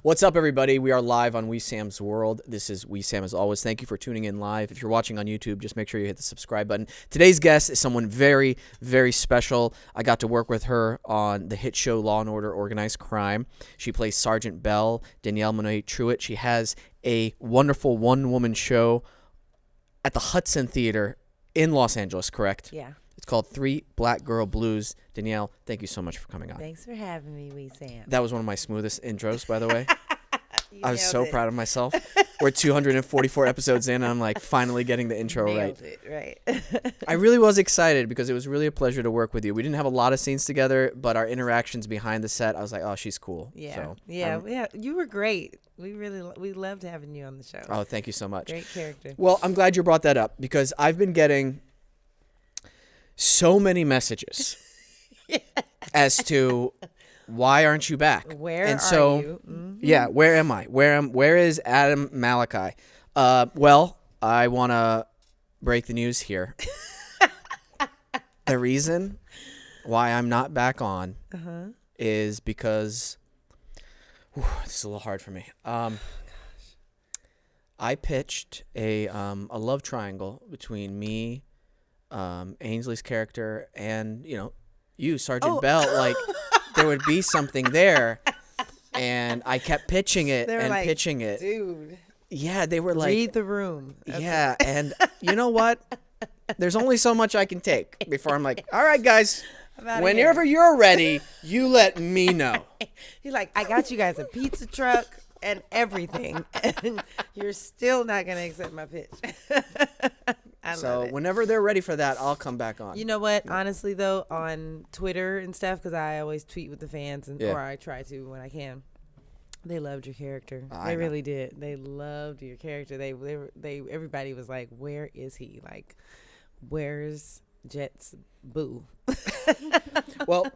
What's up, everybody? We are live on Wesam's World. This is Wesam as always. Thank you for tuning in live. If you're watching on YouTube, just make sure you hit the subscribe button. Today's guest is someone very, very special. I got to work with her on the hit show Law & Order Organized Crime. She plays Sergeant Bell, Danielle Moné Truitt. She has a wonderful one-woman show at the Hudson Theatre in Los Angeles, correct? Yeah. It's called Three Black Girl Blues. Danielle, thank you so much for coming on. Thanks for having me, Wesam. That was one of my smoothest intros, by the way. I was so it. proud of myself. We're 244 episodes in, and I'm like finally getting the intro Nailed right. it, right. I really was excited because it was really a pleasure to work with you. We didn't have a lot of scenes together, but our interactions behind the set, I was like, oh, she's cool. Yeah, So, yeah. You were great. We loved having you on the show. Oh, thank you so much. Great character. Well, I'm glad you brought that up because I've been getting so many messages as to why aren't you back? Where and are so, you? Mm-hmm. Yeah, where am I? Where is Adam Malachi? Well, I want to break the news here. The reason why I'm not back on is because this is a little hard for me. I pitched a love triangle between me, Ainsley's character, and you, Sergeant Bell. Like there would be something there, and I kept pitching it and like, pitching it. Dude. Yeah, they were like, Read the room. yeah, and you know what? There's only so much I can take before I'm like, all right, guys. Whenever you're ready, you let me know. He's like, I got you guys a pizza truck and everything, and you're still not going to accept my pitch. I love it. Whenever they're ready for that, I'll come back on. You know what? Honestly, though, on Twitter and stuff, because I always tweet with the fans, or I try to when I can. They loved your character. They really did. They loved your character. They everybody was like, "Where is he? Like, where's Jet's boo?" Well,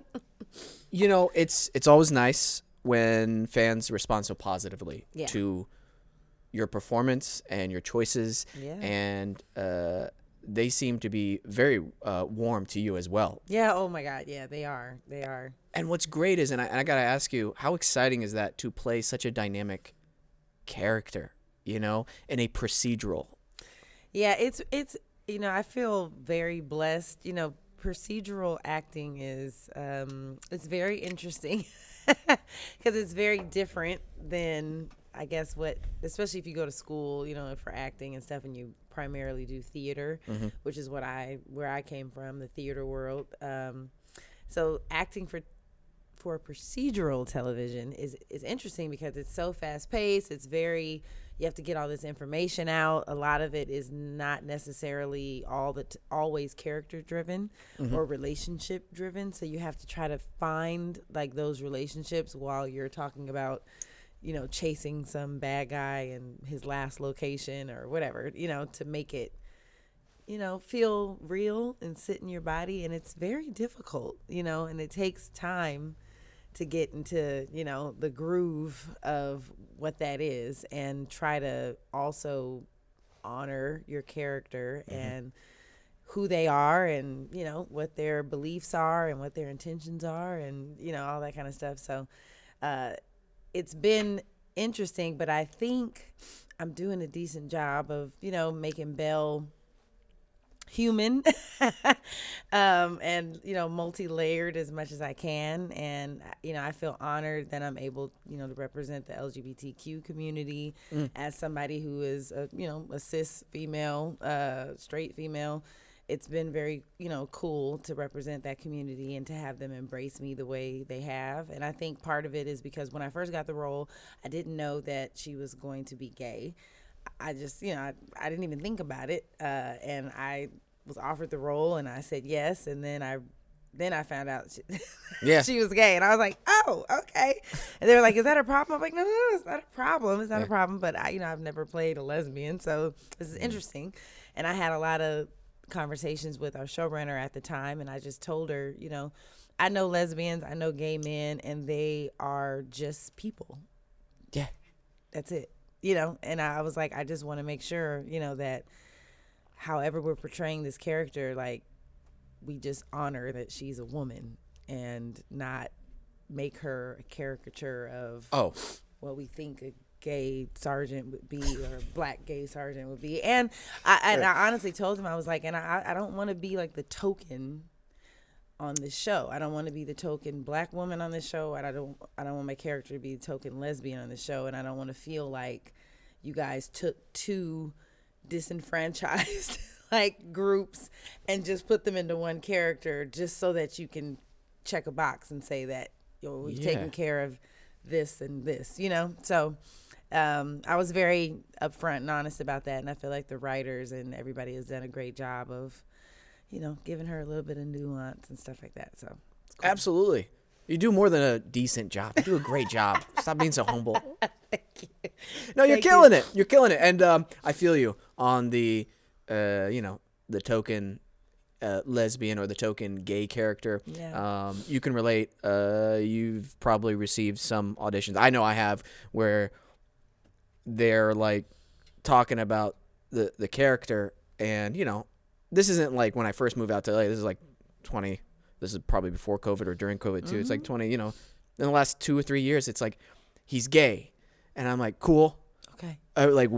it's always nice when fans respond so positively to your performance and your choices, and they seem to be very warm to you as well. Yeah. Oh my God. Yeah, they are. They are. And what's great is, and I gotta ask you, how exciting is that to play such a dynamic character, in a procedural? Yeah, it's I feel very blessed. Procedural acting is it's very interesting because it's very different than, I guess, especially if you go to school, for acting and stuff, and you primarily do theater, which is where I came from, the theater world. So acting for procedural television is interesting because it's so fast paced. It's very, you have to get all this information out. A lot of it is not necessarily always character driven or relationship driven. So you have to try to find like those relationships while you're talking about, chasing some bad guy in his last location or whatever, to make it, feel real and sit in your body. And it's very difficult, and it takes time to get into, the groove of what that is, and try to also honor your character and who they are, and, what their beliefs are and what their intentions are, and, all that kind of stuff. So, it's been interesting, but I think I'm doing a decent job of, making Belle human and, multi-layered as much as I can. And, I feel honored that I'm able, to represent the LGBTQ community as somebody who is, a cis female, straight female. It's been very, cool to represent that community and to have them embrace me the way they have. And I think part of it is because when I first got the role, I didn't know that she was going to be gay. I just, I didn't even think about it. And I was offered the role and I said yes. And then I found out she was gay. And I was like, oh, okay. And they were like, is that a problem? I'm like, no, it's not a problem. It's not a problem. But I've never played a lesbian. So this is interesting. And I had a lot of conversations with our showrunner at the time, and I just told her, I know lesbians, I know gay men, and they are just people. Yeah, that's it. And I was like, I just want to make sure, that however we're portraying this character, like, we just honor that she's a woman and not make her a caricature of what we think a gay sergeant would be or a black gay sergeant would be. And I honestly told him, I was like, and I don't want to be like the token on this show. I don't want to be the token black woman on this show, and I don't want my character to be the token lesbian on the show, and I don't want to feel like you guys took two disenfranchised like groups and just put them into one character just so that you can check a box and say that we've taken care of this and this, so I was very upfront and honest about that, and I feel like the writers and everybody has done a great job of giving her a little bit of nuance and stuff like that. So cool. Absolutely, you do more than a decent job. You do a great job. Stop being so humble. Thank you. No, you're killing it. You're killing it, and I feel you on the the token lesbian or the token gay character. Yeah. You can relate. You've probably received some auditions. I know I have, where they're like talking about the character, and this isn't like when I first moved out to LA. This is like this is probably before COVID or during COVID too. Mm-hmm. It's like 20, in the last 2 or 3 years, it's like, he's gay. And I'm like, cool. Okay. Like,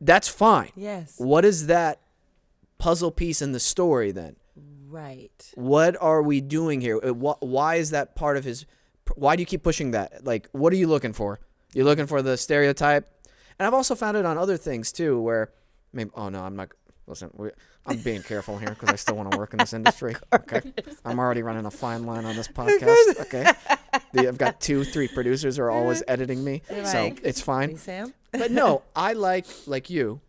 that's fine. Yes. What is that puzzle piece in the story then? Right. What are we doing here? Why is that part of why do you keep pushing that? Like, what are you looking for? You're looking for the stereotype? And I've also found it on other things too, where maybe, oh no, I'm not, listen, I'm being careful here because I still want to work in this industry. Okay. I'm already running a fine line on this podcast. Okay. I've got 2-3 producers who are always editing me, so it's fine. Sam? But no, I like you,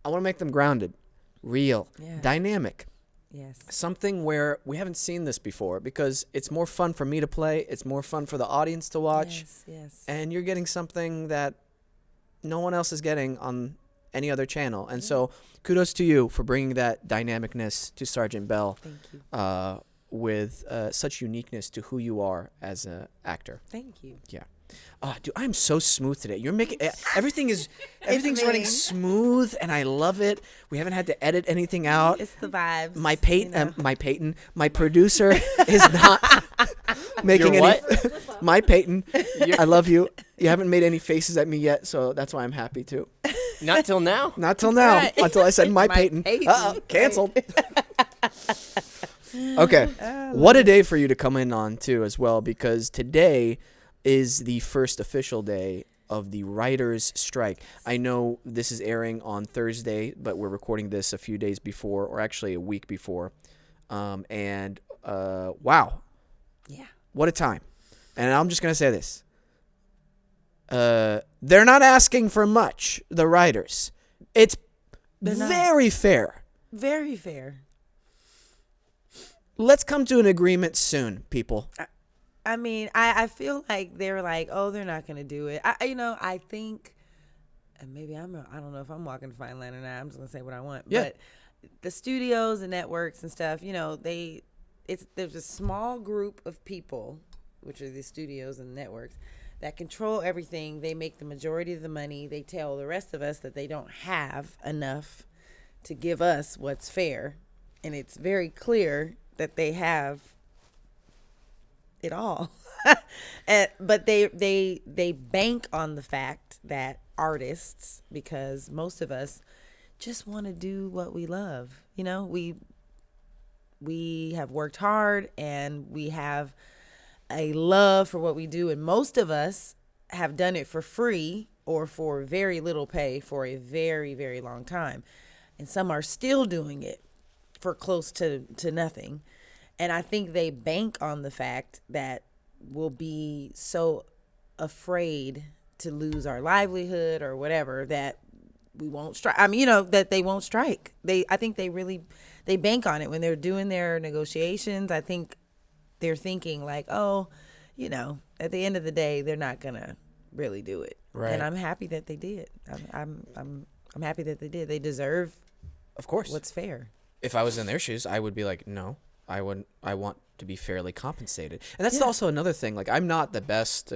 I want to make them grounded, real, dynamic. Yes. Something where we haven't seen this before, because it's more fun for me to play. It's more fun for the audience to watch. Yes. And you're getting something that no one else is getting on any other channel. And so kudos to you for bringing that dynamicness to Sergeant Bell. Thank you. With such uniqueness to who you are as an actor. Thank you. Yeah. Dude, I'm so smooth today. You're making everything's running smooth, and I love it. We haven't had to edit anything out. It's the vibes. My producer is not making any. My Peyton, I love you. You haven't made any faces at me yet, so that's why I'm happy too. Not till now. Not till now. Right. Until I said my Peyton. Canceled. Okay. What a day for you to come in on too as well, because today is the first official day of the writers' strike. I know this is airing on Thursday, but we're recording this a few days before, or actually a week before. Wow. Yeah. What a time. And I'm just going to say this. They're not asking for much, the writers. It's very fair. Very fair. Let's come to an agreement soon, people. I mean, I feel like they're like, oh, they're not going to do it. I think, and maybe I don't know if I'm walking the fine line or not. I'm just going to say what I want. Yeah. But the studios and networks and stuff, there's a small group of people, which are the studios and networks, that control everything. They make the majority of the money. They tell the rest of us that they don't have enough to give us what's fair. And it's very clear that they have it all. But they bank on the fact that artists, because most of us just want to do what we love. We have worked hard and we have a love for what we do, and most of us have done it for free or for very little pay for a very, very long time. And some are still doing it for close to nothing. And I think they bank on the fact that we'll be so afraid to lose our livelihood or whatever that we won't strike. I mean, that they won't strike. I think they bank on it when they're doing their negotiations. I think they're thinking like, oh, at the end of the day, they're not gonna really do it. Right. And I'm happy that they did. I'm happy that they did. They deserve, of course, what's fair. If I was in their shoes, I would be like, no, I want to be fairly compensated. And that's also another thing. Like, I'm not the best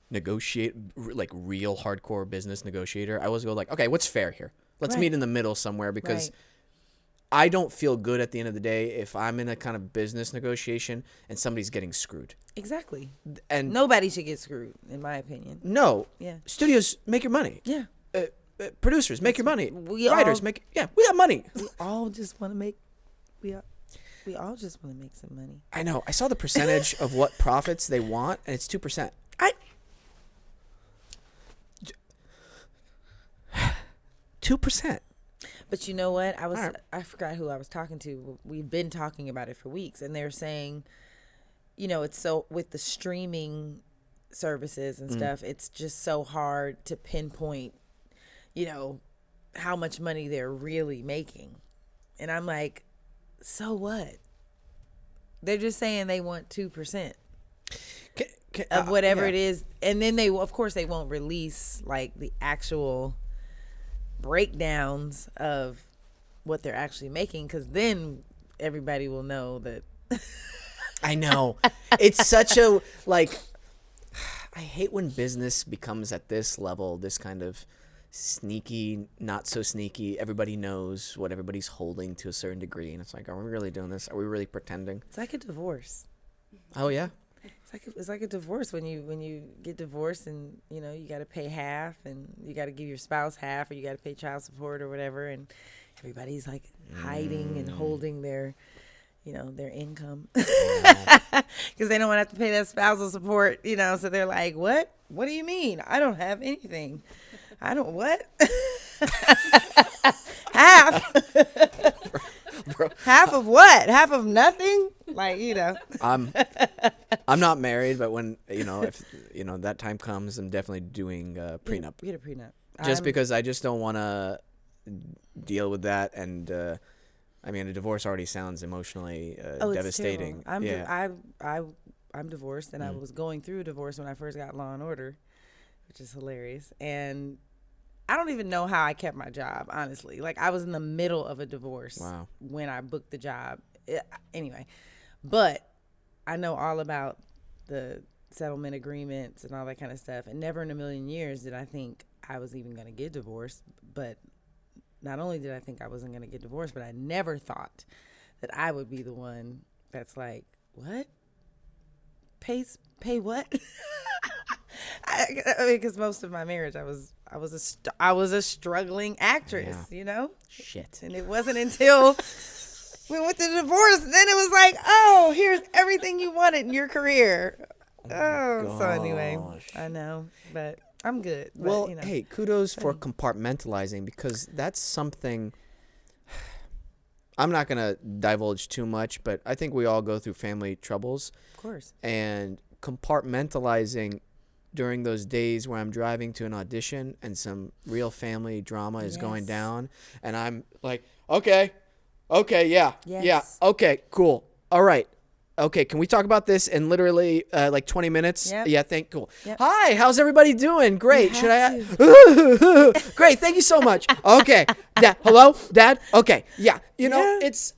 negotiate, like real hardcore business negotiator. I always go like, okay, what's fair here? Let's meet in the middle somewhere, because I don't feel good at the end of the day if I'm in a kind of business negotiation and somebody's getting screwed. Exactly. And nobody should get screwed, in my opinion. No. Yeah. Studios, make your money. Yeah. Producers, make your money. Writers, we got money. We all just want to make. We all just want to make some money. I know. I saw the percentage of what profits they want, and it's 2%. 2%. But you know what? I forgot who I was talking to. We've been talking about it for weeks, and they're saying, it's so with the streaming services and stuff, it's just so hard to pinpoint, how much money they're really making. And I'm like, so what? They're just saying they want 2% of whatever it is, and then of course they won't release like the actual breakdowns of what they're actually making, because then everybody will know that. I know. It's such a, I hate when business becomes at this level, this kind of sneaky, not so sneaky. Everybody knows what everybody's holding to a certain degree, and it's like, are we really doing this? Are we really pretending? It's like a divorce. Oh yeah. It's like a divorce when you get divorced, and you got to pay half, and you got to give your spouse half, or you got to pay child support or whatever, and everybody's like hiding and holding their their income because they don't want to have to pay that spousal support, so they're like, what do you mean I don't have anything? I don't what? Half. Half of what? Half of nothing? I'm not married, but when if that time comes, I'm definitely doing a prenup. Get a prenup. Just because I just don't want to deal with that, and a divorce already sounds emotionally devastating. I'm divorced, and I was going through a divorce when I first got Law and Order, which is hilarious. And I don't even know how I kept my job, honestly. I was in the middle of a divorce when I booked the job. Anyway, but I know all about the settlement agreements and all that kind of stuff. And never in a million years did I think I was even going to get divorced. But not only did I think I wasn't going to get divorced, but I never thought that I would be the one that's like, what? Pay what? Because most of my marriage, I was a struggling actress, Shit. And it wasn't until we went to divorce, then it was like, oh, here's everything you wanted in your career. So anyway, I know, but I'm good. Well, hey, kudos for compartmentalizing, because that's something. I'm not gonna divulge too much, but I think we all go through family troubles. Of course. And compartmentalizing during those days where I'm driving to an audition and some real family drama is going down, and I'm like, okay, yeah, okay, cool, all right, okay, can we talk about this in literally 20 minutes? Yep. Yeah, cool. Yep. Hi, how's everybody doing? Great. Should I? Great, thank you so much. Okay, hello, Dad. Okay, yeah, it's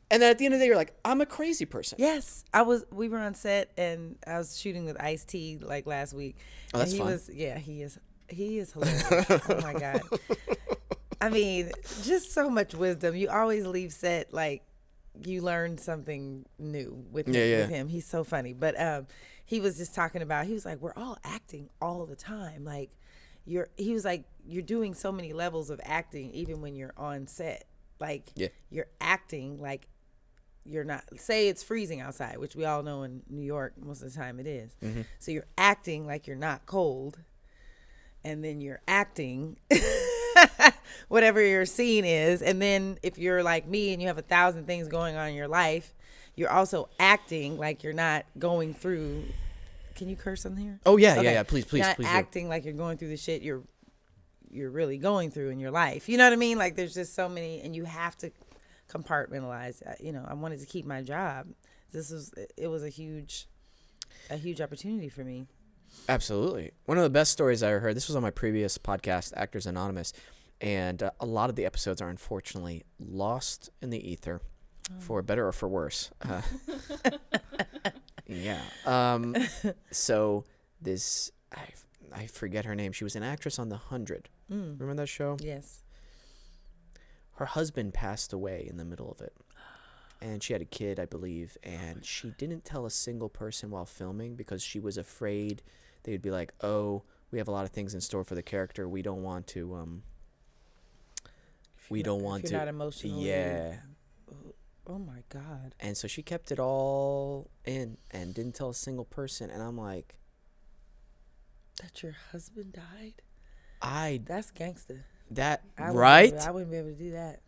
And then at the end of the day, you're like, I'm a crazy person. Yes. We were on set, and I was shooting with Ice-T last week. Oh, that's fun. He is hilarious. Oh my God. Just so much wisdom. You always leave set you learn something new with him. He's so funny. But he was just talking about, he was like, we're all acting all the time. He was like, you're doing so many levels of acting even when you're on set. You're acting like you're not, say it's freezing outside, which we all know in New York most of the time it is. Mm-hmm. So you're acting like you're not cold, and then you're acting whatever your scene is. And then if you're like me and you have 1,000 things going on in your life, you're also acting like you're not going through. Can you curse on here? Oh yeah, okay. yeah. Please, you're not please. Acting like you're going through the shit you're really going through in your life. You know what I mean? There's just so many, and you have to compartmentalize. I wanted to keep my job. It was a huge opportunity for me. Absolutely. One of the best stories I ever heard, this was on my previous podcast, Actors Anonymous, and a lot of the episodes are unfortunately lost in the ether, for better or for worse. Yeah. So this, I forget her name. She was an actress on The 100. Remember that show? Yes. her husband passed away in the middle of it. And she had a kid, I believe, and she didn't tell a single person while filming because she was afraid they would be like, "Oh, we have a lot of things in store for the character. We don't want to not emotionally. Yeah. Oh my God. And so she kept it all in and didn't tell a single person, and I'm like, that your husband died? That's gangster. Right? I wouldn't be able to do that.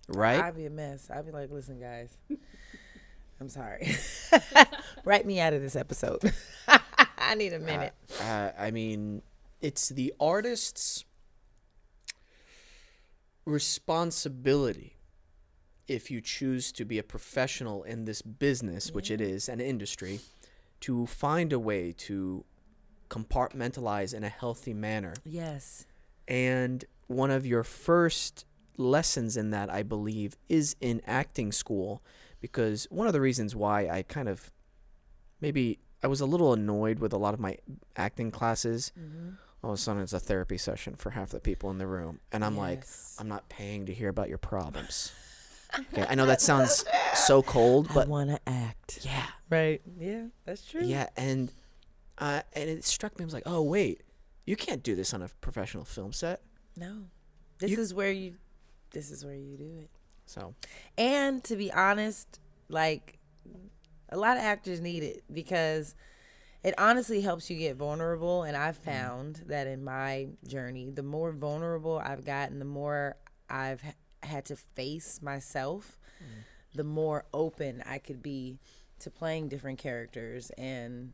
Right? I'd be a mess. I'd be like, listen, guys, I'm sorry. Write me out of this episode. I need a minute. I mean, it's the artist's responsibility, if you choose to be a professional in this business, which it is, an industry, to find a way to compartmentalize in a healthy manner. Yes. And one of your first lessons in that, I believe, is in acting school, because one of the reasons why I kind of maybe I was a little annoyed with a lot of my acting classes. All of a sudden it's a therapy session for half the people in the room, and I'm like, I'm not paying to hear about your problems. Okay, I know that sounds so cold, but I want to act. Yeah. Right. Yeah, that's true. Yeah, and it struck me. I was like, oh wait, you can't do this on a professional film set. No, this is where you do it. So, and to be honest, like, a lot of actors need it because it honestly helps you get vulnerable. And I've found that in my journey, the more vulnerable I've gotten, the more I've had to face myself, the more open I could be to playing different characters and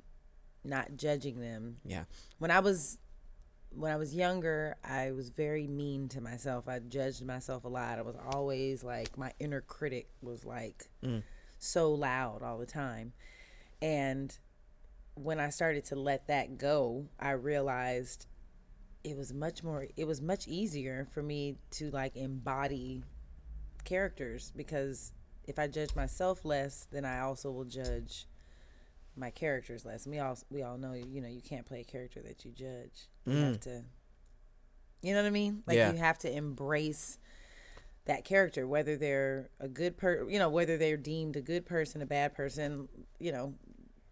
not judging them. Yeah. When I was younger, I was very mean to myself. I judged myself a lot. I was always like, my inner critic was like so loud all the time. And when I started to let that go, I realized it was much easier for me to like embody characters, because if I judge myself less, then I also will judge my characters less. We all know, you can't play a character that you judge. You have to, you know what I mean? Like, you have to embrace that character, whether they're a good whether they're deemed a good person, a bad person.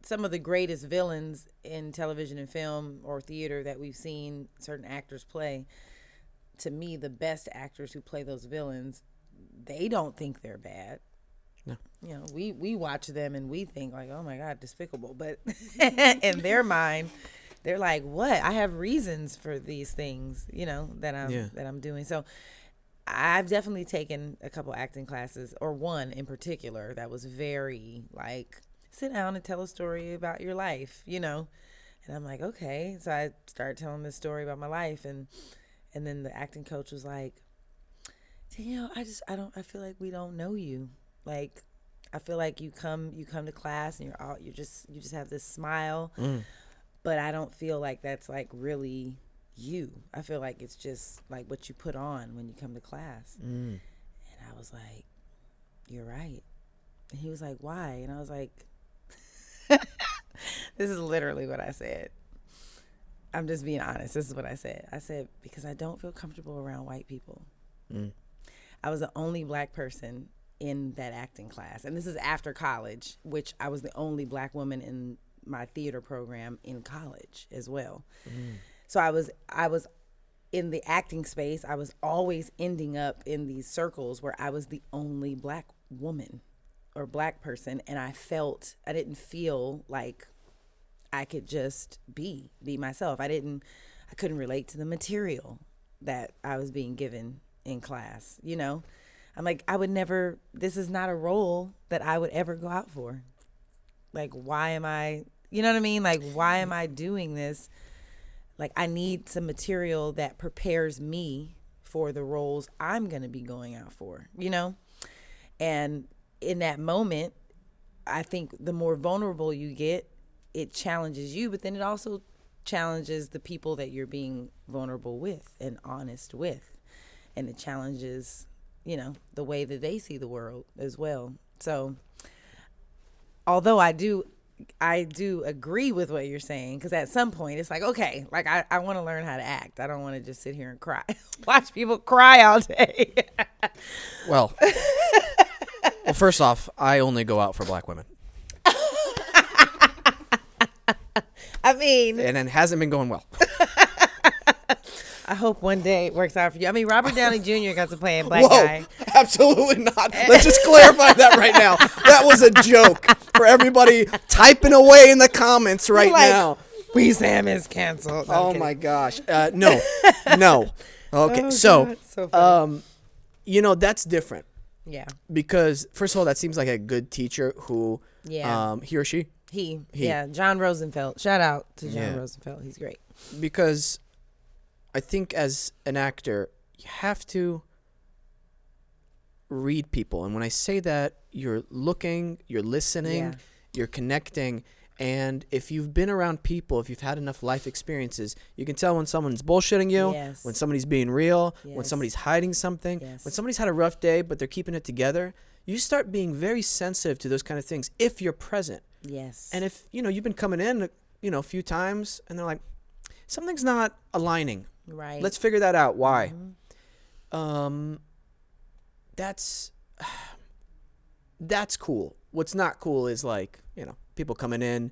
Some of the greatest villains in television and film or theater that we've seen certain actors play, to me, the best actors who play those villains, they don't think they're bad. No. We watch them and we think like, oh my God, despicable. But in their mind, they're like, what? I have reasons for these things, that I'm doing. So I've definitely taken a couple acting classes, or one in particular that was very like, sit down and tell a story about your life, and I'm like, okay. So I started telling this story about my life, and then the acting coach was like, Danielle, I feel like we don't know you. Like, I feel like you come to class and you just have this smile, but I don't feel like that's like really you. I feel like it's just like what you put on when you come to class. And I was like, you're right. And he was like, why? And I was like, this is literally what I said. I'm just being honest. This is what I said. I said, because I don't feel comfortable around white people. I was the only black person in that acting class. And this is after college, which I was the only black woman in my theater program in college as well. So I was in the acting space. I was always ending up in these circles where I was the only black woman or black person, and I didn't feel like I could just be myself. I couldn't relate to the material that I was being given in class, I'm like, this is not a role that I would ever go out for. Like, why am I, you know what I mean? Like, why am I doing this? Like, I need some material that prepares me for the roles I'm going to be going out for, And in that moment, I think the more vulnerable you get, it challenges you, but then it also challenges the people that you're being vulnerable with and honest with. And it challenges, the way that they see the world as well. So, although I do agree with what you're saying, because at some point it's like, okay, like I want to learn how to act. I don't want to just sit here and cry, watch people cry all day. Well, first off, I only go out for black women. I mean, and it hasn't been going well. I hope one day it works out for you. I mean, Robert Downey Jr. got to play a black guy. Absolutely not. Let's just clarify that right now. That was a joke for everybody typing away in the comments right now. Wesam is canceled. Oh my gosh. No. Okay, so that's different. Yeah. Because first of all, that seems like a good teacher who, he or she. He. Yeah. John Rosenfeld. Shout out to John Rosenfeld. He's great. Because I think as an actor, you have to read people. And when I say that, you're looking, you're listening, you're connecting. And if you've been around people, if you've had enough life experiences, you can tell when someone's bullshitting you, when somebody's being real, when somebody's hiding something, when somebody's had a rough day, but they're keeping it together. You start being very sensitive to those kind of things if you're present. Yes. And if, you've been coming in, a few times and they're like, something's not aligning. Right. Let's figure that out. Why? That's cool. What's not cool is like, people coming in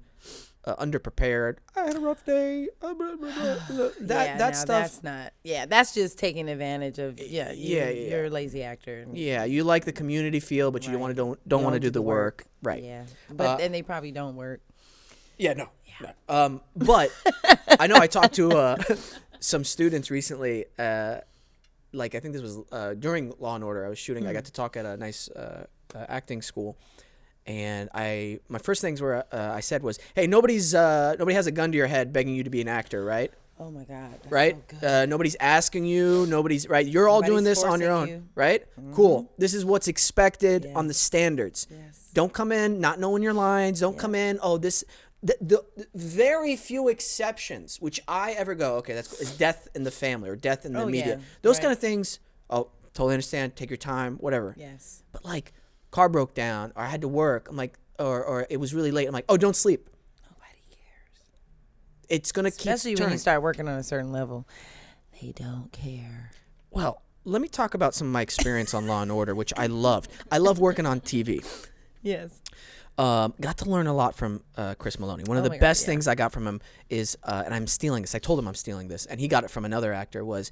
underprepared. I had a rough day. That stuff. That's not. Yeah, that's just taking advantage of. You're a lazy actor. Yeah, you like the community feel, but you don't want to do the work. Right. Yeah, but and they probably don't work. Yeah. No. But I know I talked to some students recently. I think this was during Law and Order. I was shooting. I got to talk at a nice acting school. And my first things were I said was, hey, nobody has a gun to your head begging you to be an actor, right? Oh my God, that's right? So good. Nobody's asking you. Right. You're all doing this on your own, right? Mm-hmm. Cool. This is what's expected on the standards. Yes. Don't come in not knowing your lines. Don't come in. Oh, this. The very few exceptions which I ever go, okay, is death in the family or death in the media. Those kind of things. Oh, totally understand. Take your time. Whatever. Yes. But car broke down or I had to work. I'm like, or it was really late. I'm like, oh, don't sleep. Nobody cares. It's going to keep turning. Especially when you start working on a certain level. They don't care. Well, let me talk about some of my experience on Law and Order, which I loved. I love working on TV. Yes. Got to learn a lot from Chris Maloney. One of the best things I got from him is, and I'm stealing this. I told him I'm stealing this, and he got it from another actor, was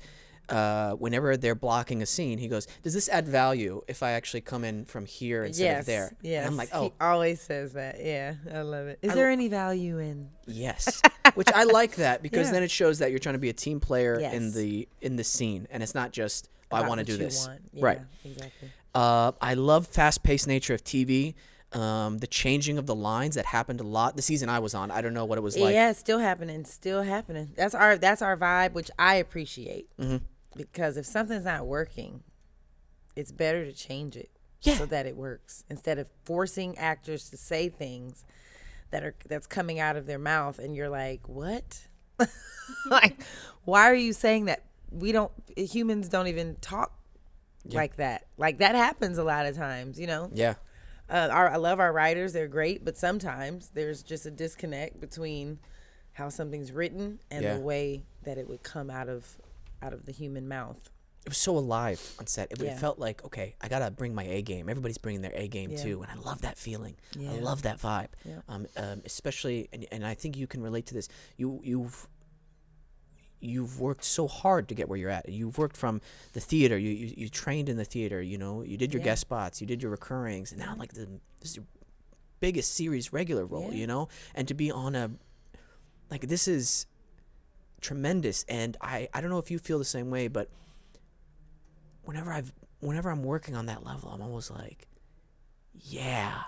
whenever they're blocking a scene, he goes, does this add value if I actually come in from here instead of there? Yes. And I'm like, oh. He always says that. Yeah, I love it. Is there any value in? Yes. Which I like that because then it shows that you're trying to be a team player in the scene, and it's not just, I want to do this. Yeah, right. Exactly. I love fast-paced nature of TV. The changing of the lines that happened a lot. The season I was on, I don't know what it was like. Yeah, it's still happening. That's our vibe, which I appreciate. Mm-hmm. Because if something's not working, it's better to change it so that it works instead of forcing actors to say things that's coming out of their mouth and you're like, what? Like, why are you saying that? Humans don't even talk like that. Like that happens a lot of times, Yeah. I love our writers. They're great, but sometimes there's just a disconnect between how something's written and the way that it would come out of the human mouth. It was so alive on set. It felt like, okay, I got to bring my A game. Everybody's bringing their A game too, and I love that feeling. I love that vibe. Yeah. Especially, and I think you can relate to this. You've worked so hard to get where you're at. You've worked from the theater. You trained in the theater. You did your guest spots. You did your recurrings, and now this is your biggest series regular role. And to be on this is tremendous. And I don't know if you feel the same way, but whenever I'm working on that level, I'm almost like, yeah,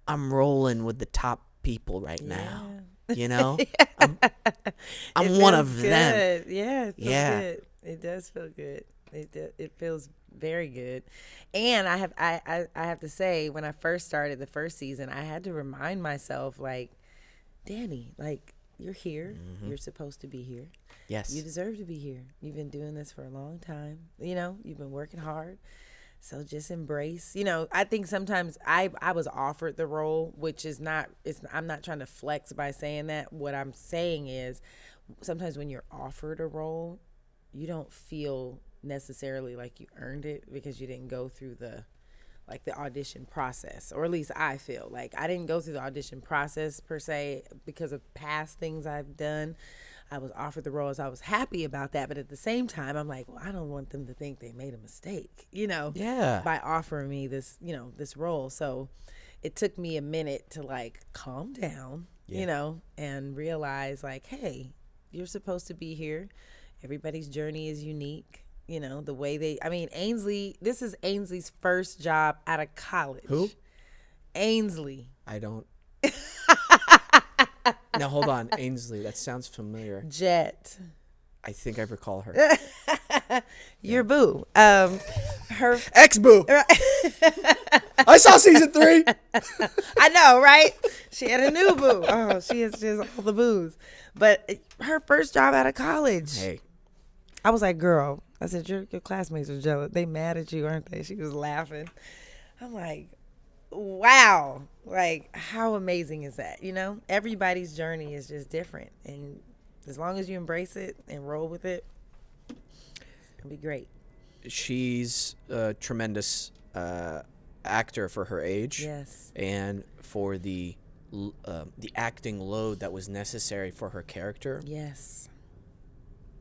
I'm rolling with the top people right now. I'm one of them. Yeah, it feels good. It does feel good. It feels very good. And I have to say, when I first started the first season, I had to remind myself, like, Danny, like, you're here. Mm-hmm. You're supposed to be here. Yes. You deserve to be here. You've been doing this for a long time. You've been working hard. So just embrace, I think sometimes I was offered the role, which is not, I'm not trying to flex by saying that. What I'm saying is sometimes when you're offered a role, you don't feel necessarily like you earned it because you didn't go through the audition process, or at least I feel like I didn't go through the audition process per se because of past things I've done. I was offered the roles. I was happy about that. But at the same time, I'm like, well, I don't want them to think they made a mistake, by offering me this, this role. So it took me a minute to like calm down, and realize like, hey, you're supposed to be here. Everybody's journey is unique. The way Ainsley, this is Ainsley's first job out of college. Who? Ainsley. I don't. Now, hold on. Ainsley, that sounds familiar. Jet. I think I recall her. Your boo. Her ex-boo. I saw season 3. I know, right? She had a new boo. Oh, she has all the boos. But her first job out of college. Hey. I was like, girl. I said, your classmates are jealous. They mad at you, aren't they? She was laughing. I'm like, wow. Like, how amazing is that? Everybody's journey is just different. And as long as you embrace it and roll with it, it'll be great. She's a tremendous actor for her age. Yes. And for the acting load that was necessary for her character. Yes.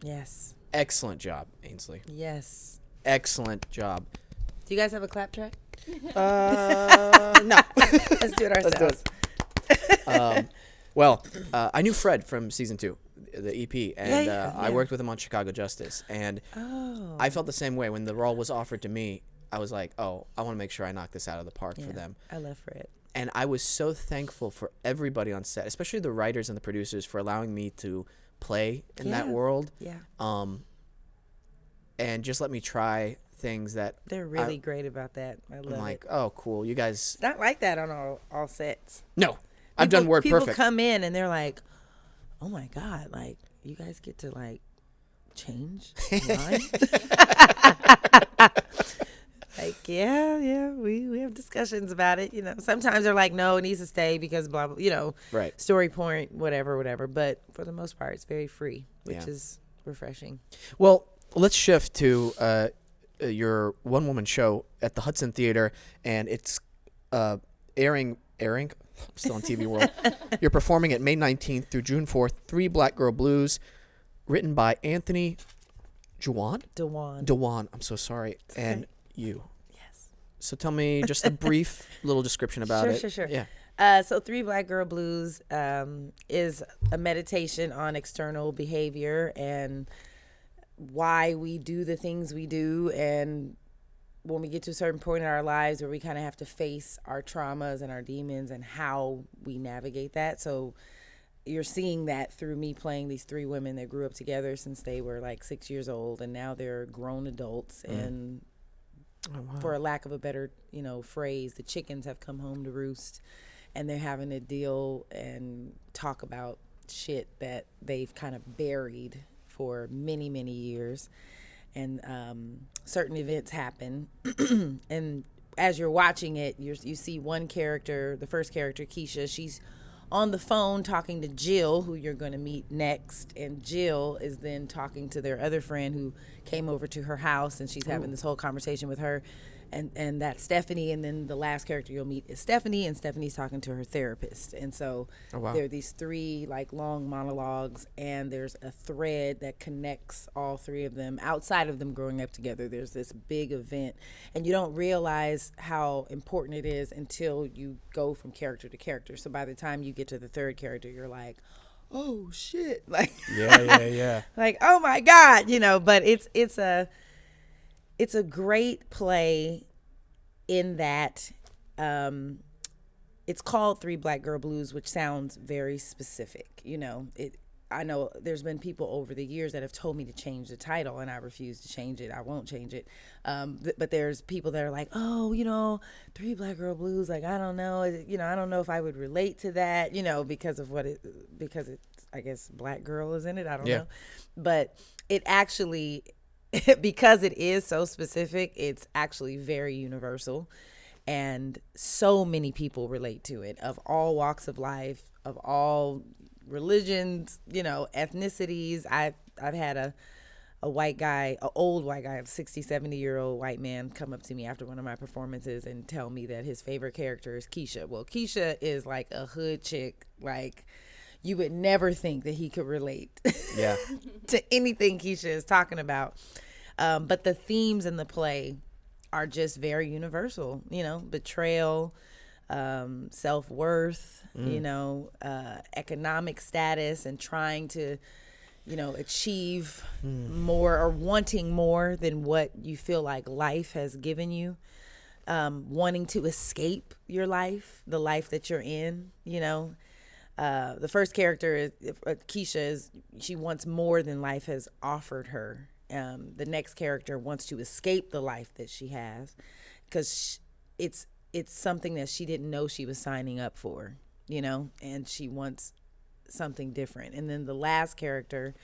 Yes. Excellent job, Ainsley. Yes. Excellent job. Do you guys have a clap track? No. Let's do it ourselves. I knew Fred from season 2, the EP, and I worked with him on Chicago Justice, and I felt the same way when the role was offered to me. I was like, oh, I want to make sure I knock this out of the park for them. I love Fred. And I was so thankful for everybody on set, especially the writers and the producers, for allowing me to play in that world. Yeah. And just let me try things that they're really great about that. I love it. I'm like, oh, cool. You guys. It's not like that on all sets. No. I've done Word Perfect. People come in and they're like, oh my God, like, you guys get to like change lines? Like, yeah, we have discussions about it. Sometimes they're like, no, it needs to stay because blah, blah, right. Story point, whatever. But for the most part, it's very free, which is refreshing. Well, let's shift to your one-woman show at the Hudson Theatre, and it's airing. I'm still on TV World. You're performing it May 19th through June 4th, 3 Black Girl Blues, written by Anthony Dewan. I'm so sorry. Okay. And you. Yes. So tell me just a brief little description about it. Sure. Yeah. So 3 Black Girl Blues is a meditation on external behavior and why we do the things we do, and when we get to a certain point in our lives where we kind of have to face our traumas and our demons and how we navigate that. So you're seeing that through me playing these 3 women that grew up together since they were like 6 years old, and now they're grown adults. And for a lack of a better, phrase, the chickens have come home to roost, and they're having to deal and talk about shit that they've kind of buried for many, many years. And certain events happen. And as you're watching it, you see one character, the first character, Keisha, she's on the phone talking to Jill, who you're going to meet next. And Jill is then talking to their other friend who came over to her house, and she's having this whole conversation with her. And that's Stephanie. And then the last character you'll meet is Stephanie, and Stephanie's talking to her therapist. And so there are these 3 like long monologues, and there's a thread that connects all 3 of them outside of them growing up together. There's this big event, and you don't realize how important it is until you go from character to character. So by the time you get to the 3rd character, you're like, oh shit. Like, yeah. Like, oh my God, but it's a great play in that it's called 3 Black Girl Blues, which sounds very specific. I know there's been people over the years that have told me to change the title, and I refuse to change it. I won't change it. But there's people that are like, oh, 3 Black Girl Blues. Like, I don't know. I don't know if I would relate to that, because it's, I guess, black girl is in it. I don't know. But it actually, because it is so specific, it's actually very universal, and so many people relate to it, of all walks of life, of all religions, ethnicities. I've had white guy, an old white guy, a 60, 70-year-old white man come up to me after one of my performances and tell me that his favorite character is Keisha. Well, Keisha is like a hood chick, like you would never think that he could relate to anything Keisha is talking about. But the themes in the play are just very universal, betrayal, self-worth, economic status, and trying to, achieve more or wanting more than what you feel like life has given you, wanting to escape your life, the life that you're in, The first character is Keisha. She wants more than life has offered her. The next character wants to escape the life that she has because it's something that she didn't know she was signing up for, and she wants something different. And then the last character,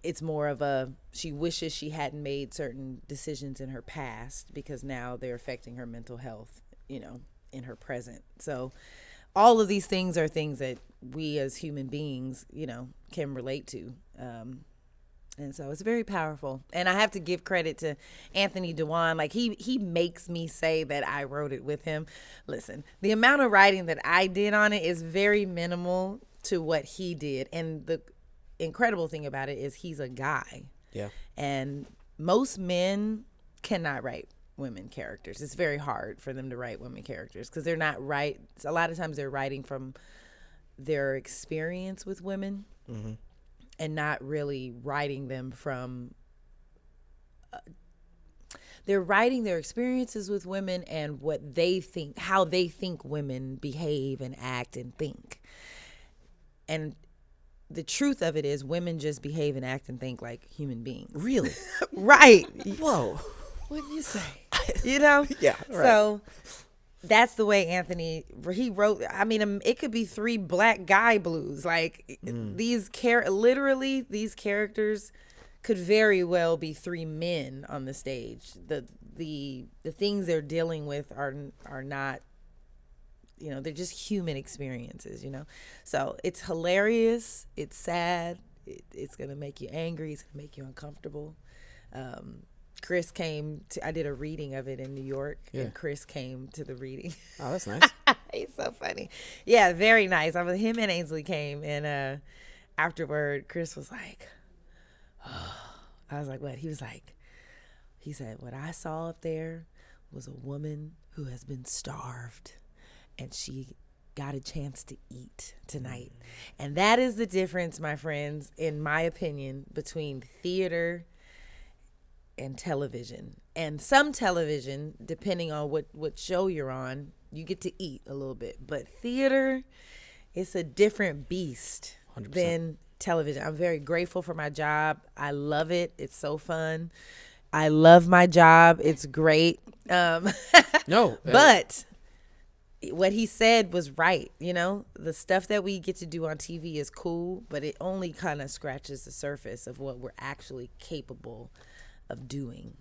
it's more of she wishes she hadn't made certain decisions in her past because now they're affecting her mental health, in her present. So all of these things are things that we as human beings, can relate to. And so it's very powerful. And I have to give credit to Anthony Dewan. Like he makes me say that I wrote it with him. Listen, the amount of writing that I did on it is very minimal to what he did. And the incredible thing about it is he's a guy. Yeah. And most men cannot write women characters. It's very hard for them to write women characters because they're not right. A lot of times they're writing from their experience with women. Mm-hmm. And not really writing them from, they're writing their experiences with women and what they think, how they think women behave and act and think. And the truth of it is women just behave and act and think like human beings. Really? Right. Whoa. What did you say? Yeah. Right. So that's the way Anthony, he wrote. I mean, it could be 3 black guy blues. Like these characters could very well be 3 men on the stage. The things they're dealing with are not, they're just human experiences, So it's hilarious. It's sad. It's going to make you angry. It's going to make you uncomfortable. Chris came to, I did a reading of it in New York, and Chris came to the reading. Oh, that's nice. He's so funny. Yeah, very nice. Him and Ainsley came, and afterward, Chris was like, oh. I was like, what? He said, what I saw up there was a woman who has been starved, and she got a chance to eat tonight. And that is the difference, my friends, in my opinion, between theater and television. And some television, depending on what show you're on, you get to eat a little bit. But theater, it's a different beast 100%. Than television. I'm very grateful for my job. I love it. It's so fun. I love my job. It's great. But what he said was right. The stuff that we get to do on TV is cool, but it only kind of scratches the surface of what we're actually capable of doing,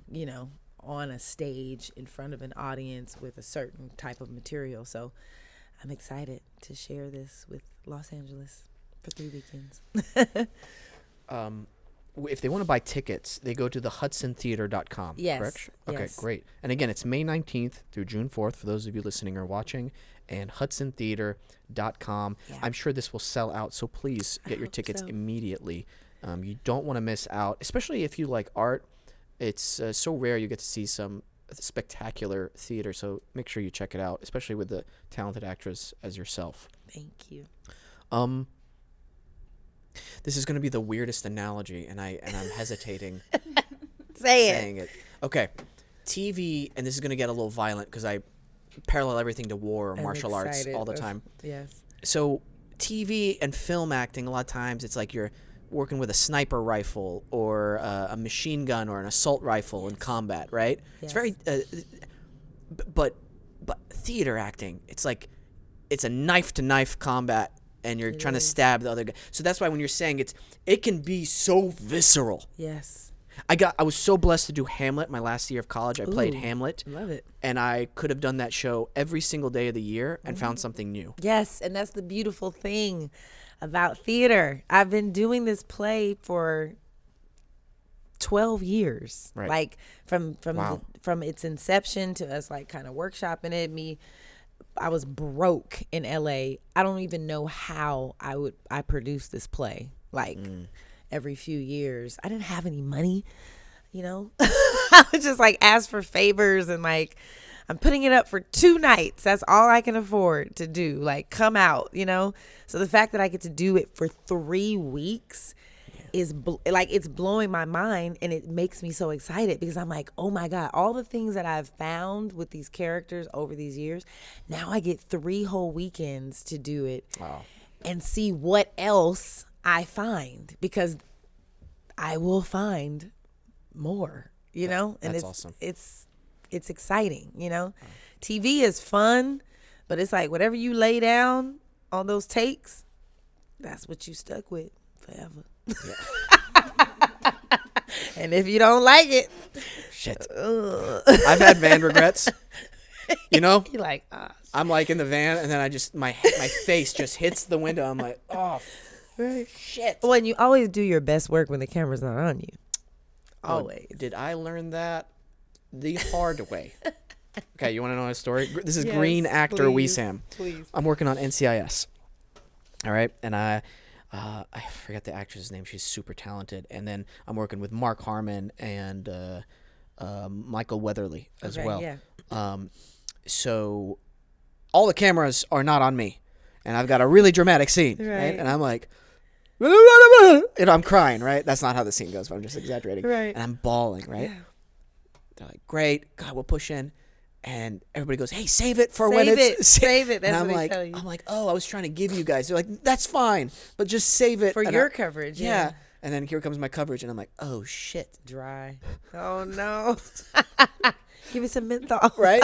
on a stage in front of an audience with a certain type of material. So I'm excited to share this with Los Angeles for 3 weekends. If they want to buy tickets, they go to the hudsontheatre.com, yes, correct? Okay, yes. Great. And again, it's May 19th through June 4th for those of you listening or watching, and hudsontheatre.com. Yeah. I'm sure this will sell out, so please get your tickets immediately. You don't want to miss out, especially if you like art. It's so rare you get to see some spectacular theater, so make sure you check it out, especially with the talented actress as yourself. Thank you. This is going to be the weirdest analogy, and I'm hesitating saying it. Okay, TV, and this is going to get a little violent because I parallel everything to war or martial arts all the time. Yes. So TV and film acting, a lot of times it's like you're working with a sniper rifle or a machine gun or an assault rifle in combat, right? Yes. It's very, but theater acting, it's like it's a knife to knife combat, and you're trying to stab the other guy. So that's why when you're saying it can be so visceral. Yes. I was so blessed to do Hamlet my last year of college. I played Hamlet. Love it. And I could have done that show every single day of the year and found something new. Yes, and that's the beautiful thing about theater. I've been doing this play for 12 years. Right. Like from its inception to us like kind of workshopping it. I was broke in LA. I don't even know how I produced this play. Like every few years, I didn't have any money, you know. I would just like ask for favors and like, I'm putting it up for 2 nights. That's all I can afford to do. Like, come out, you know. So the fact that I get to do it for 3 weeks is it's blowing my mind, and it makes me so excited because I'm like, oh my God, all the things that I've found with these characters over these years, now I get 3 whole weekends to do it. Wow. And see what else I find, because I will find more, you know. And that's awesome. It's exciting, you know. TV is fun, but it's like whatever you lay down on those takes, that's what you stuck with forever. Yeah. And if you don't like it, shit. I've had van regrets. You know? You're like, I'm like in the van, and then I just my face just hits the window. I'm like, oh, shit. Well, and you always do your best work when the camera's not on you. Always. Did I learn that the hard way? Okay, you want to know a story? This is yes, Green actor Wesam. Please. I'm working on NCIS. All right, and I forgot the actress's name. She's super talented. And then I'm working with Mark Harmon and Michael Weatherly as well. Yeah. So all the cameras are not on me, and I've got a really dramatic scene, right? And I'm like, and I'm crying, right? That's not how the scene goes, but I'm just exaggerating. Right. And I'm bawling, right? Yeah. They're like, great, God, we'll push in. And everybody goes, hey, save it for when it's... Save it. That's and what like, they tell you. I'm like, oh, I was trying to give you guys. They're like, that's fine, but just save it. For your coverage, yeah. And then here comes my coverage, and I'm like, oh, shit. Dry. Oh, no. Give me some menthol. Right?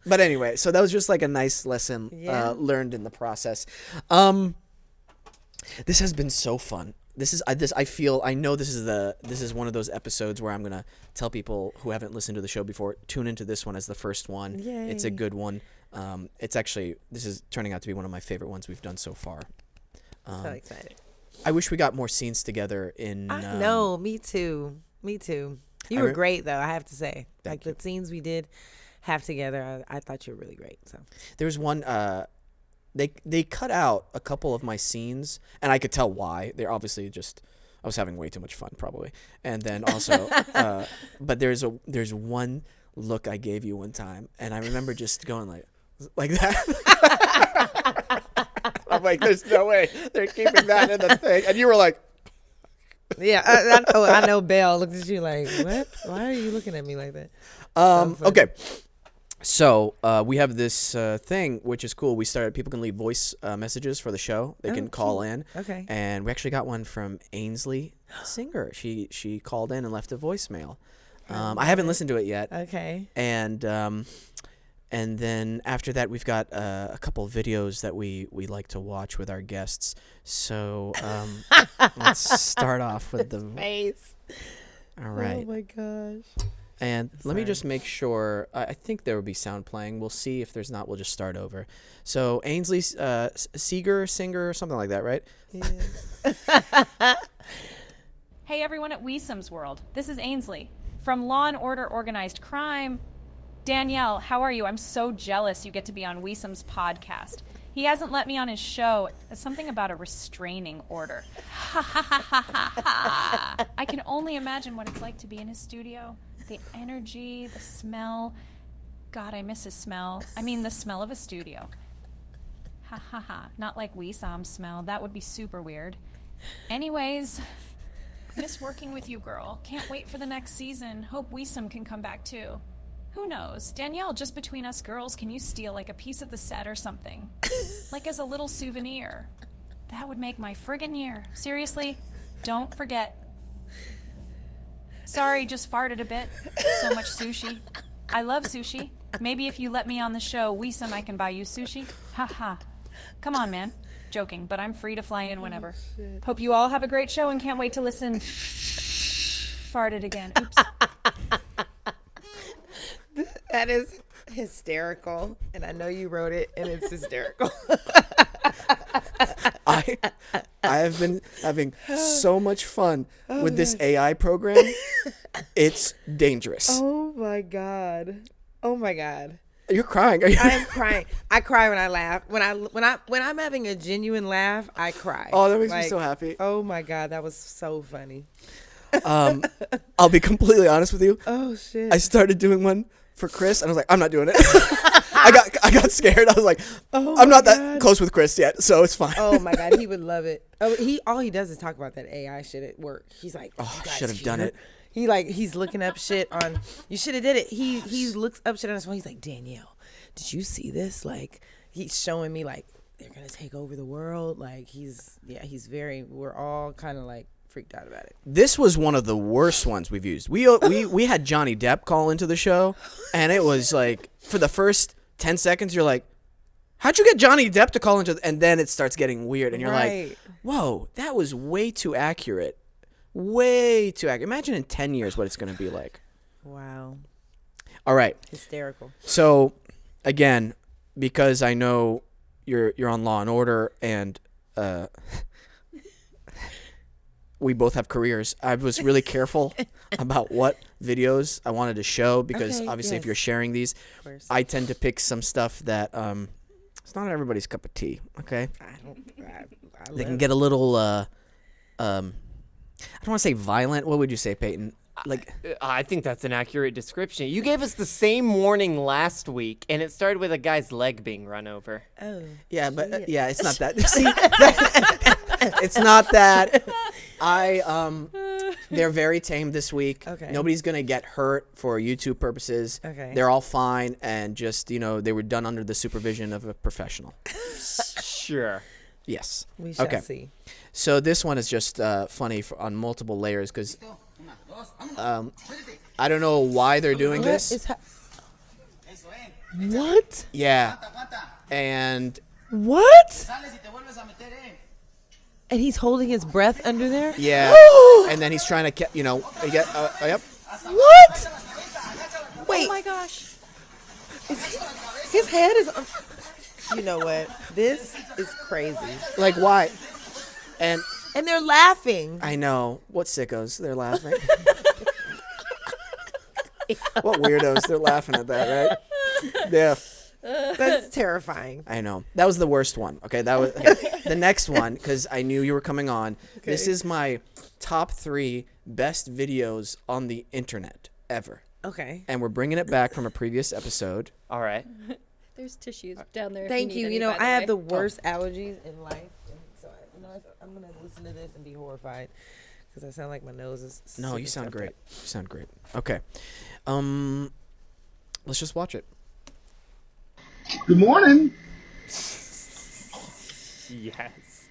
But anyway, so that was just like a nice lesson learned in the process. This has been so fun. I know this is one of those episodes where I'm going to tell people who haven't listened to the show before, tune into this one as the first one. Yay. It's a good one. This is turning out to be one of my favorite ones we've done so far. So excited. I wish we got more scenes together in... I know, me too. You were great, though, I have to say. Like, the scenes we did have together, I thought you were really great. So there was one... They cut out a couple of my scenes, and I could tell why. They're obviously just... I was having way too much fun, probably. And then also... but there's one look I gave you one time, and I remember just going like that. I'm like, there's no way they're keeping that in the thing. And you were like... Yeah, I know Belle looked at you like, what? Why are you looking at me like that? Okay. So we have this thing, which is cool. People can leave voice messages for the show. They can call in. Okay. And we actually got one from Ainsley, singer. She called in and left a voicemail. I haven't listened to it yet. Okay. And then after that, we've got a couple of videos that we like to watch with our guests. So let's start off with the face. All right. Oh my gosh. And let me just make sure. I think there will be sound playing. We'll see. If there's not, we'll just start over. So Ainsley, singer, or something like that, right? Yeah. Hey everyone at Wesam's World. This is Ainsley from Law and Order Organized Crime. Danielle, how are you? I'm so jealous you get to be on Wesam's podcast. He hasn't let me on his show. It's something about a restraining order. I can only imagine what it's like to be in his studio. The energy, the smell. God, I miss his smell. I mean, the smell of a studio. Ha ha ha. Not like Wesam's smell. That would be super weird. Anyways, miss working with you, girl. Can't wait for the next season. Hope Wesam can come back too. Who knows? Danielle, just between us girls, can you steal like a piece of the set or something? Like as a little souvenir. That would make my friggin' year. Seriously, don't forget. Sorry, just farted a bit. So much sushi. I love sushi. Maybe if you let me on the show, Wesam, I can buy you sushi. Ha ha. Come on, man. Joking, but I'm free to fly in whenever. Hope you all have a great show and can't wait to listen. Farted again. Oops. That is hysterical, and I know you wrote it, and it's hysterical. I I have been having so much fun with this AI program. It's dangerous. Oh my god. Oh my god. You're crying. Are you? I am crying. I cry when I laugh. When I'm having a genuine laugh, I cry. Oh, that makes me so happy. Oh my god, that was so funny. I'll be completely honest with you. Oh shit. I started doing one for Chris, and I was like, I'm not doing it. I got scared. I was like, I'm not that close with Chris yet, so it's fine. Oh my god, he would love it. Oh, all he does is talk about that AI shit at work. He's like, oh, I should have done it. He's looking up shit on. You should have did it. He looks up shit on his phone. He's like, Danielle, did you see this? Like, he's showing me like they're gonna take over the world. Like he's very. We're all kind of like freaked out about it. This was one of the worst ones we've used. We had Johnny Depp call into the show, and it was like for the first 10 seconds, you're like, how'd you get Johnny Depp to call into? And then it starts getting weird, and you're like, whoa, that was way too accurate. Way too accurate. Imagine in 10 years what it's going to be like. Wow. All right. Hysterical. So, again, because I know you're on Law and Order, and we both have careers, I was really careful about what videos I wanted to show because obviously if you're sharing these, I tend to pick some stuff that it's not everybody's cup of tea. Okay. They can get a little I don't want to say violent. What would you say, Peyton? Like, I think that's an accurate description. You gave us the same warning last week, and it started with a guy's leg being run over. Oh. Yeah, but it's not that. See, it's not that. They're very tame this week. Okay. Nobody's gonna get hurt for YouTube purposes. Okay. They're all fine, and just they were done under the supervision of a professional. Sure. Yes. We shall see. So this one is just funny on multiple layers because I don't know why they're doing this. What? Yeah. And what? And he's holding his breath under there? Yeah. And then he's trying to get yep. What? Wait. Oh my gosh. His head is You know what? This is crazy. Like, why? And they're laughing. I know. What sickos? They're laughing. What weirdos? They're laughing at that, right? Yeah. That's terrifying. I know. That was the worst one. Okay, that was the next one because I knew you were coming on. Okay. This is my top 3 best videos on the internet ever. Okay. And we're bringing it back from a previous episode. All right. There's tissues down there. Thank you. You know, I have the worst allergies in life, so I'm gonna listen to this and be horrified because I sound like my nose is. No, you sound great. You sound great. Okay. Let's just watch it. Good morning. Yes.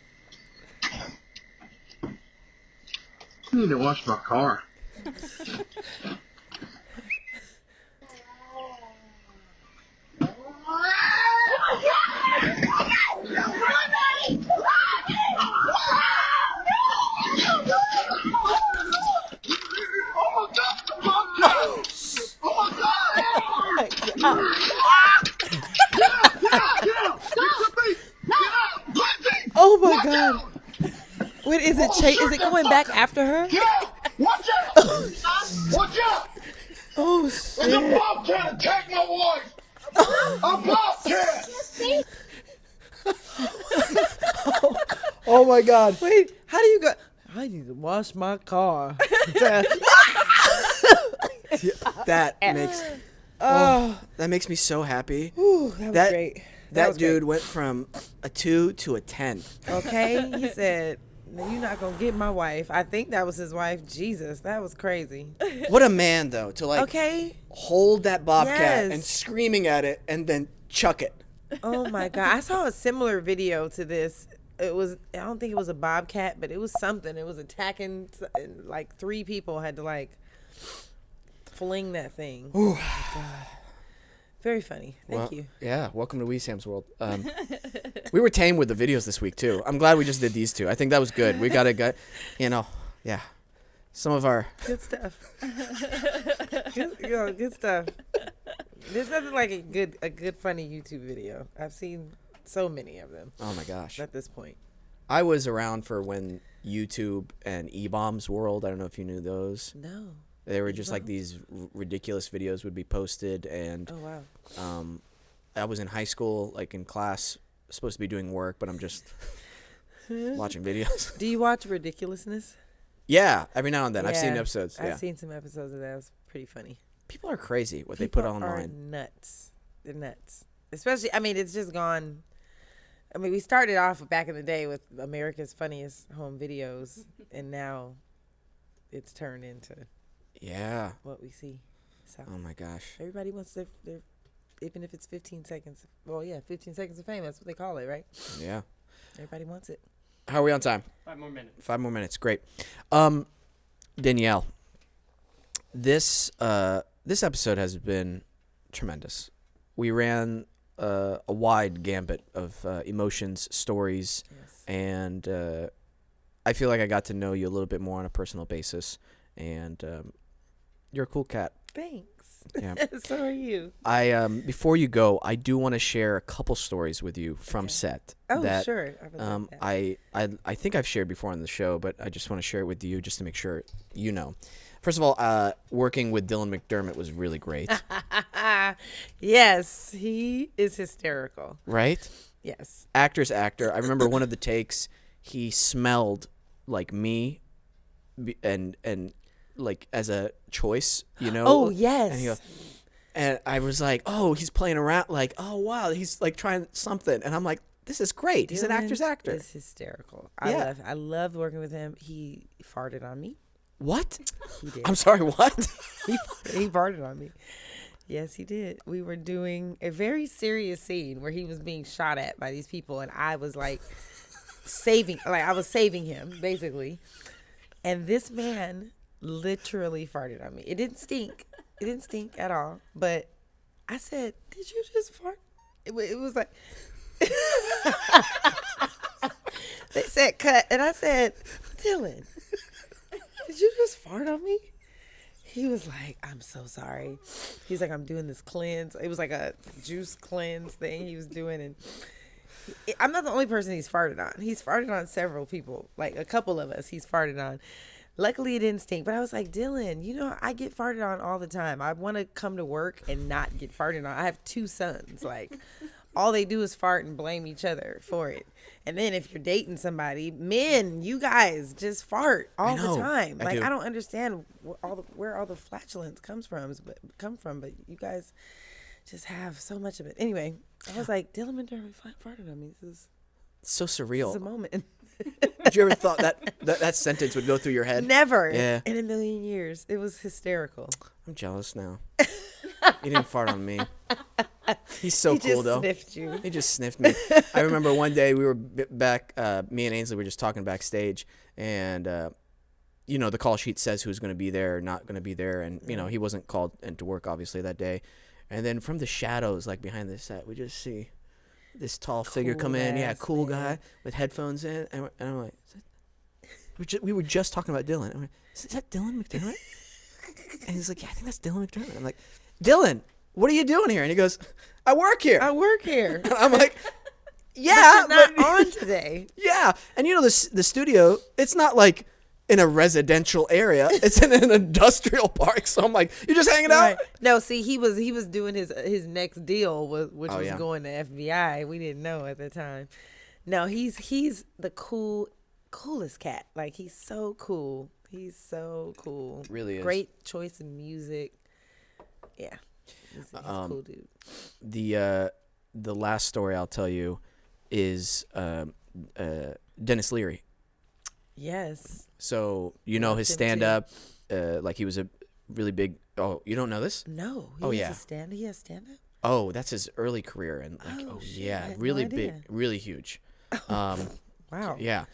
I need to wash my car. Oh my God! Wait, is it is it going back after her? Watch out! Watch out! Oh shit! There's a bobcat attack my wife. A bobcat! Oh my God! Wait, how do you go? I need to wash my car. That makes me so happy. Ooh, that was great. That dude went from a 2 to a 10. Okay, he said, "You're not gonna get my wife." I think that was his wife. Jesus, that was crazy. What a man, though, to hold that bobcat and screaming at it and then chuck it. Oh my God, I saw a similar video to this. It was, I don't think it was a bobcat, but it was something. It was attacking, like 3 people had to fling that thing. Ooh. Oh God. Very funny. Thank you. Yeah, welcome to Wesam's world. We were tame with the videos this week, too. I'm glad we just did these 2. I think that was good. We got yeah. Some of our... Good stuff. Good stuff. There's nothing like a good funny YouTube video. I've seen so many of them. Oh, my gosh. At this point. I was around for when YouTube and E-Bombs World. I don't know if you knew those. No. They were just like these ridiculous videos would be posted, and Oh wow. I was in high school, like in class, supposed to be doing work, but I'm just watching videos. Do you watch Ridiculousness? Yeah, every now and then. I've seen Yeah, episodes. Yeah. I've seen some episodes of that. It was pretty funny. People are crazy what they People put online. are nuts. They're nuts. Especially, I mean, it's just gone. I mean, we started off back in the day with America's Funniest Home Videos, and now it's turned into what we see. So Oh my gosh. everybody wants their even if it's 15 seconds. Well, yeah, 15 seconds of fame. That's what they call it, right? Yeah. Everybody wants it. How are we on time? 5 more minutes. 5 more minutes. Great. Danielle, this episode has been tremendous. We ran a wide gambit of emotions, stories, and I feel like I got to know you a little bit more on a personal basis. And you're a cool cat. Thanks. Yeah. So are you. Before you go, I do want to share a couple stories with you from set. Oh, that, sure. I would love that. I think I've shared before on the show, but I just want to share it with you just to make sure you know. First of all, working with Dylan McDermott was really great. Yes, he is hysterical. Right? Yes. Actor's actor. I remember one of the takes, he smelled like me and like as a choice, you know? Oh, yes. And he goes, and I was like, oh, he's playing around, like, oh, wow, he's like trying something. And I'm like, this is great. He's an actor's actor. It's hysterical. Yeah. I love working with him. He farted on me. What? He did. I'm sorry, what? He farted on me. Yes, he did. We were doing a very serious scene where he was being shot at by these people, and I was like I was saving him, basically. And this man literally farted on me. It didn't stink. It didn't stink at all. But I said, did you just fart? It was like, they said cut. And I said, Dylan, did you just fart on me? He was like, I'm so sorry. He's like, I'm doing this cleanse. It was like a juice cleanse thing he was doing. And I'm not the only person he's farted on. He's farted on several people, like a couple of us he's farted on. Luckily, it didn't stink. But I was like, Dylan, you know, I get farted on all the time. I want to come to work and not get farted on. I have 2 sons. Like, all they do is fart and blame each other for it. And then if you're dating somebody, men, you guys just fart all the time. Like, I don't understand where all the flatulence comes from, but you guys just have so much of it. Anyway, I was like, Dylan McDermott farted on me. This is so surreal. This is a moment. Did you ever thought that sentence would go through your head? Never. Yeah. In a million years. It was hysterical. I'm jealous now. He didn't fart on me. He's so He cool, just though. sniffed you. He just sniffed me. I remember one day we were back, me and Ainsley were just talking backstage, and, you know, the call sheet says who's going to be there or not going to be there, and, you know, he wasn't called into work, obviously, that day. And then from the shadows, like behind the set, we just see this tall figure come in. Yeah, cool guy with headphones in. And I'm like, we were just talking about Dylan. I'm like, is that Dylan McDermott? And he's like, yeah, I think that's Dylan McDermott. I'm like, Dylan, what are you doing here? And he goes, I work here. And I'm like, yeah, but not on today. Yeah. And you know, the studio, it's not like in a residential area. It's in an industrial park. So I'm like, you're just hanging out? No, see, he was doing his next deal, which was yeah. going to FBI. We didn't know at the time. No, he's the coolest cat. Like, he's so cool. He's so cool. Really is. Great choice in music. Yeah. He's a cool dude. The last story I'll tell you is Dennis Leary. Yes. So you know his stand-up, like he was a really big. Oh, you don't know this? No. He has stand-up. Oh, that's his early career, and like, yeah, really big, really huge. Wow. Yeah.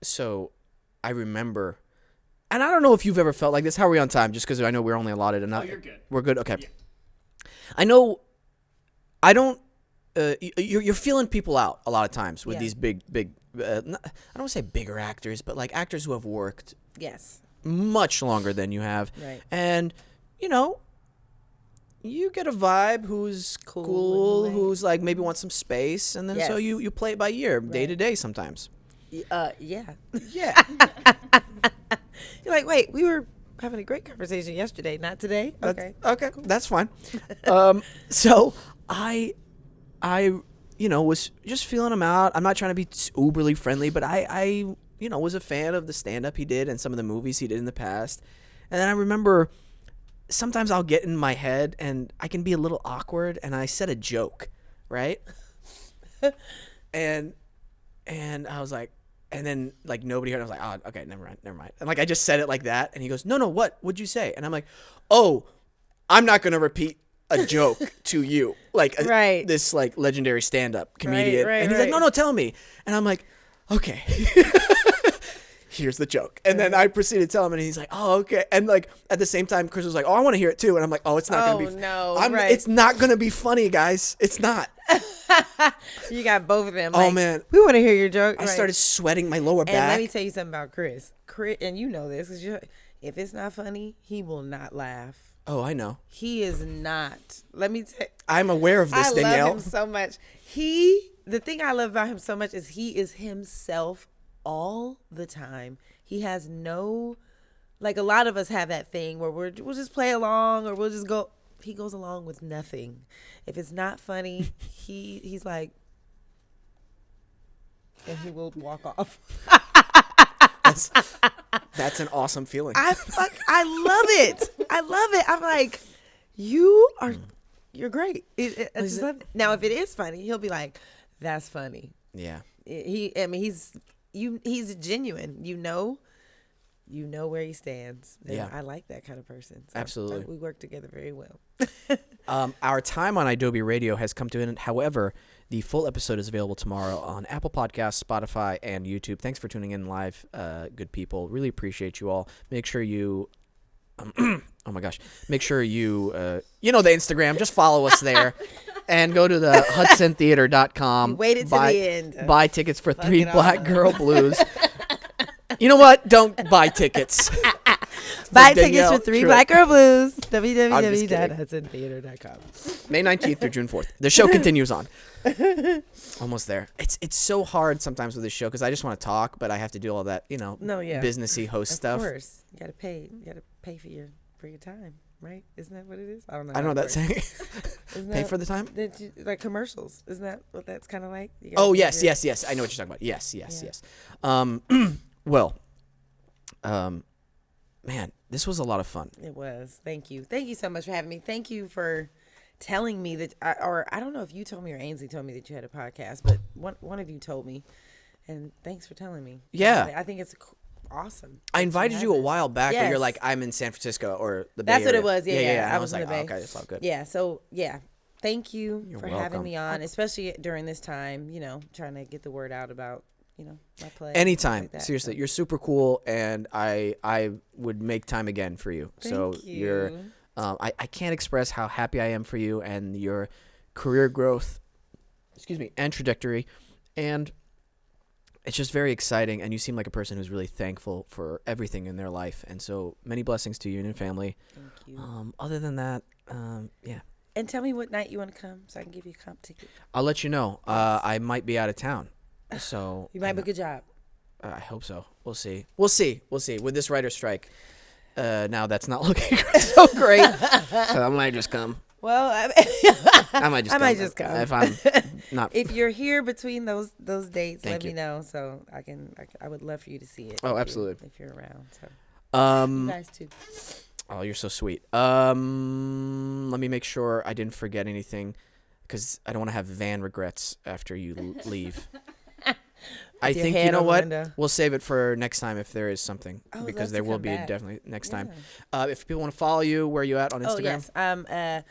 So I remember, and I don't know if you've ever felt like this. How are we on time? Just because I know we're only allotted enough. Oh, you're good. We're good. Okay. Yeah. I know. I don't. You're feeling people out a lot of times with these big. I don't want to say bigger actors, but like actors who have worked Yes. much longer than you have. Right. And, you know, you get a vibe who's cool who's like maybe wants some space, and then so you play it by ear, day to day sometimes. Yeah. Yeah. You're like, wait, we were having a great conversation yesterday, not today. Okay, cool. That's fine. So I was just feeling him out. I'm not trying to be uberly friendly, but I was a fan of the stand-up he did and some of the movies he did in the past. And then I remember sometimes I'll get in my head and I can be a little awkward, and I said a joke, right? and I was like, and then like nobody heard. I was like, oh, okay, never mind. And like I just said it like that, and he goes, no, what'd you say? And I'm like, oh, I'm not gonna repeat a joke to you, like this like legendary stand-up comedian. And he's like, no, tell me. And I'm like, okay. Here's the joke. And then I proceeded to tell him, and he's like, oh, okay. And like at the same time, Chris was like, oh, I want to hear it too. And I'm like, oh, it's not going to be it's not going to be funny, guys. It's not. You got both of them. Oh, man. We want to hear your joke. I started sweating my lower back. And let me tell you something about Chris, and you know this, because if it's not funny, he will not laugh. Oh, I know. He is not. Let me tell you. I'm aware of this, Danielle. I love him so much. The thing I love about him so much is he is himself all the time. He has no, like a lot of us have that thing where we'll just play along, or we'll just go. He goes along with nothing. If it's not funny, he's like, and he will walk off. That's an awesome feeling. I love it. I'm like, you're great. I just love it. Now, if it is funny, he'll be like, that's funny. Yeah. He's genuine. You know where he stands. And yeah. I like that kind of person. So absolutely. We work together very well. Our time on Adobe Radio has come to an end. However, the full episode is available tomorrow on Apple Podcasts, Spotify, and YouTube. Thanks for tuning in live, good people. Really appreciate you all. Make sure you... oh my gosh. Make sure you... the Instagram. Just follow us there. And go to the HudsonTheatre.com. Wait to the end. Buy tickets for 3 Black Girl Blues. You know what? Don't buy tickets. Buy tickets for 3 Black Girl Blues. www.hudsontheatre.com. May 19th through June 4th. The show continues on. Almost there. It's so hard sometimes with this show because I just want to talk, but I have to do all that, businessy host stuff. Of course. You got to pay. You got to pay for your time. Right? Isn't that what it is? I don't know. I don't know that saying. Pay for the time? Like commercials. Isn't that what that's kind of like? Oh, yes. I know what you're talking about. Yes. Well, man, this was a lot of fun. It was. Thank you. Thank you so much for having me. Thank you for telling me that, I don't know if you told me or Ainsley told me that you had a podcast, but one of you told me, and thanks for telling me. Yeah. I think it's awesome. I invited you a while back, but you're like, I'm in San Francisco or the Bay That's Area. what it was. Yeah. I was like, okay, that's all good. Yeah. So thank you for welcome. having me on, especially during this time, trying to get the word out about, my play. Anytime. Like that, seriously, you're super cool, and I would make time again for you. Thank you. You're, I can't express how happy I am for you and your career growth, and trajectory, and it's just very exciting, and you seem like a person who's really thankful for everything in their life, and so many blessings to you and your family. Thank you. Other than that, yeah. And tell me what night you want to come so I can give you a comp ticket. I'll let you know. I might be out of town, so you might book a job. I hope so. We'll see. With this writer's strike, now that's not looking so great. So I might just come. Well, I might just come. If I'm not. If you're here between those dates, Thank let you. me know so I would love for you to see it. Oh, absolutely. If you're around. So. You guys too. Oh, you're so sweet. Let me make sure I didn't forget anything, because I don't want to have van regrets after you leave. I think, you know what? We'll save it for next time if there is something, because there will be definitely next time. If people want to follow you, where are you at on Instagram? Oh, yes.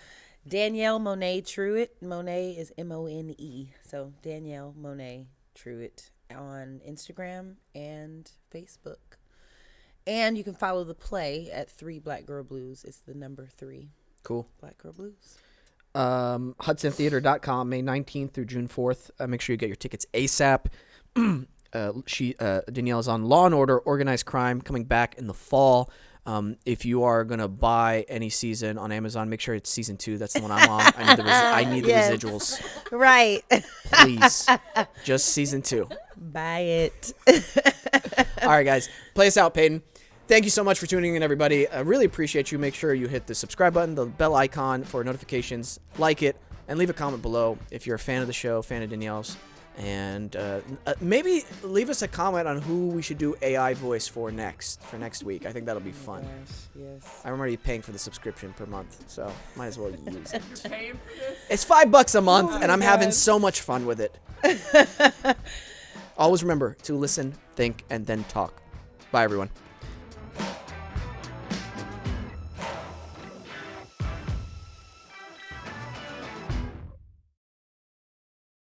Danielle Moné Truitt. Moné is M-O-N-E. So Danielle Moné Truitt on Instagram and Facebook. And you can follow the play at 3 Black Girl Blues. It's the number 3. Cool. Black Girl Blues. HudsonTheatre.com, May 19th through June 4th. Make sure you get your tickets ASAP. Danielle is on Law & Order, Organized Crime, coming back in the fall. If you are going to buy any season on Amazon, make sure it's season 2. That's the one I'm on. I need the residuals. Right. Please. Just season 2. Buy it. All right, guys. Play us out, Peyton. Thank you so much for tuning in, everybody. I really appreciate you. Make sure you hit the subscribe button, the bell icon for notifications, like it, and leave a comment below if you're a fan of the show, fan of Danielle's. And maybe leave us a comment on who we should do AI voice for next week. I think that'll be fun. Gosh, yes. I'm already paying for the subscription per month, so might as well use it. It's $5 a month, and I'm having so much fun with it. Always remember to listen, think, and then talk. Bye, everyone.